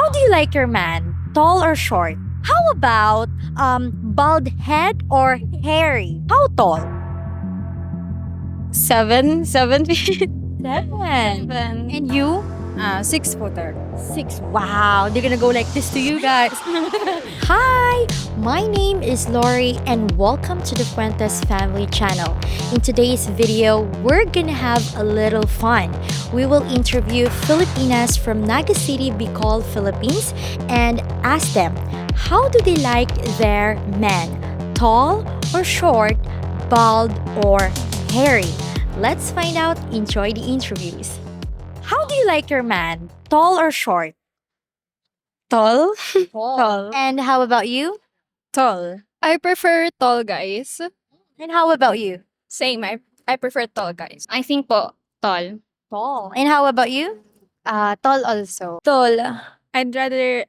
How do you like your man? Tall or short? How about bald head or hairy? How tall? 7 feet. Seven. And you? 6-footer. Six. Wow, they're gonna go like this to you guys. Hi, my name is Lorie and welcome to the Fuentes Family Channel. In today's video, we're gonna have a little fun. We will interview Filipinas from Naga City, Bicol, Philippines, and ask them, how do they like their men? Tall or short, bald or hairy? Let's find out. Enjoy the interviews. How do you like your man? Tall or short? Tall. Tall. And how about you? Tall. I prefer tall guys. And how about you? Same. I prefer tall guys. I think po, tall. Tall. And how about you? Tall also. Tall. I'd rather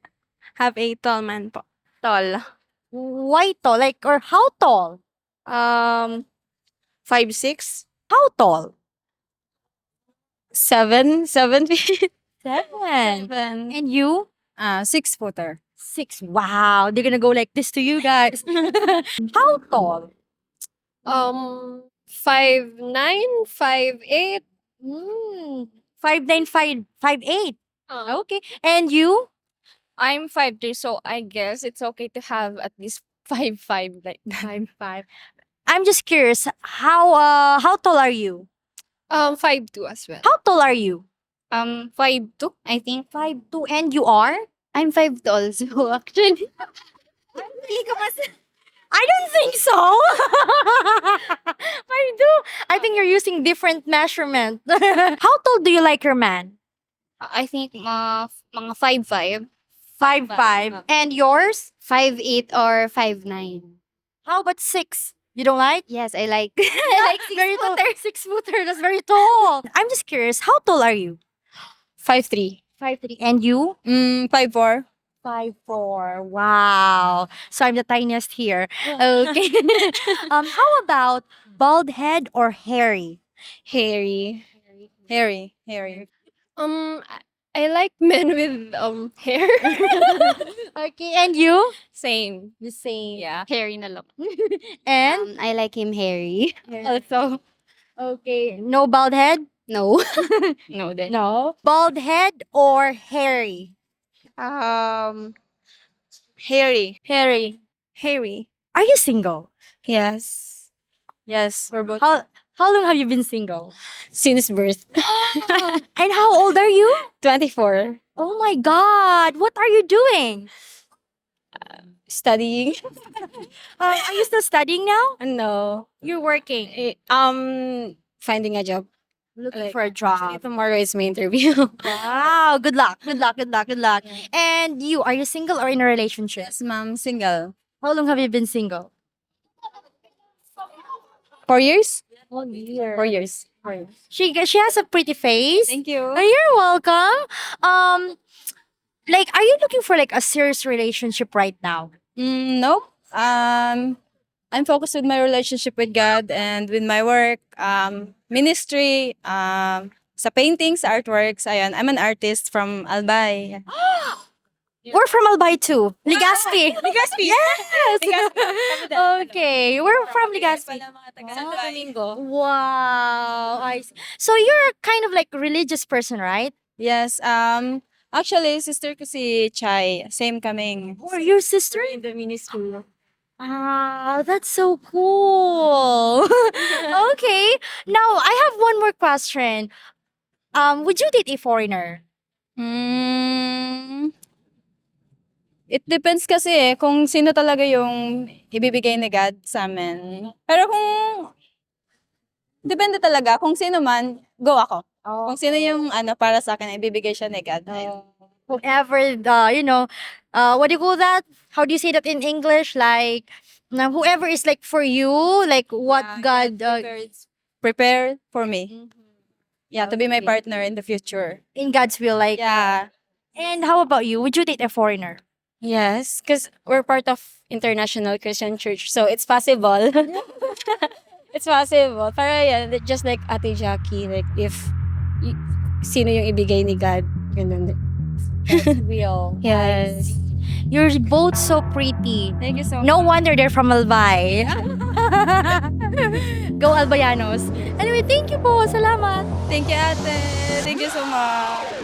have a tall man po. Tall. Why tall? Like, or how tall? 5'6". How tall? 7 feet. Seven. And you? 6-footer. Six. Wow, they're gonna go like this to you guys. How tall? 5'9", 5'8". 5'9", 5'8". Okay. And you? I'm 5'3", so I guess it's okay to have at least 5'5", like that. 5'5". I'm just curious. How tall are you? 5'2" as well. How tall are you? 5'2", I think. 5'2". And you are? I'm 5'2" also, actually. I don't think so. 5'2". I think you're using different measurement. How tall do you like your man? I think mga 5'5". 5'5". And yours? 5'8" or 5'9". How about 6? You don't like? Yes, I like. I like very tall. 6-footer. That's very tall. I'm just curious. How tall are you? 5'3". 5'3". And you? 5'4". 5'4". Wow. So I'm the tiniest here. Okay. How about bald head or hairy? Hairy. I like men with hair. Okay. And you? Same. The same. Yeah. Hairy na lang. And I like him hairy. also, okay. No bald head? No. No then. No. Bald head or hairy? Hairy. Hairy. Are you single? Yes. Yes, we're both. How long have you been single? Since birth. And how old are you? 24. Oh my God. What are you doing? Studying. Are you still studying now? No. You're working. Finding a job. Looking Like, for a Actually, job. tomorrow is my interview. Wow. Good luck. And you, are you single or in a relationship? Yes, ma'am. Single. How long have you been single? 4 years? 1 year. 4 years. She has a pretty face. Thank you. Oh, you're welcome. Like, are you looking for like a serious relationship right now? No. I'm focused with my relationship with God and with my work, ministry, sa paintings, artworks. Ayan, I'm an artist from Albay. We're from Albay too. Legazpi. Legazpi. Yes. Legazpi. Okay, we're from Legazpi. Santo Domingo. Wow. I see. So you're kind of like religious person, right? Yes. Actually, sister ko si Chai. Same kaming. Or your sister? In the ministry. Ah, that's so cool. Okay. Now I have one more question. Would you date a foreigner? It depends kasi kung sino talaga yung ibibigay ni God sa amin. Pero depende talaga. Kung sino man, go ako. Kung sino yung para sa akin, ibibigay siya ni God. Whoever what do you call that? How do you say that in English? Like, whoever is like for you, like what God Prepare for me. Yeah, to be my partner in the future. in God's will, like. Yeah. And how about you? Would you date a foreigner? Yes, because we're part of International Christian Church. So, it's possible. It's possible. Pero yan, just like Ate Jackie, like if sino yung ibigay ni God, ganun din. Real. Yes. You're both so pretty. Thank you so No much. wonder they're from Albay. Go Albayanos. Anyway, thank you po. Salamat. Thank you, ate. Thank you so much.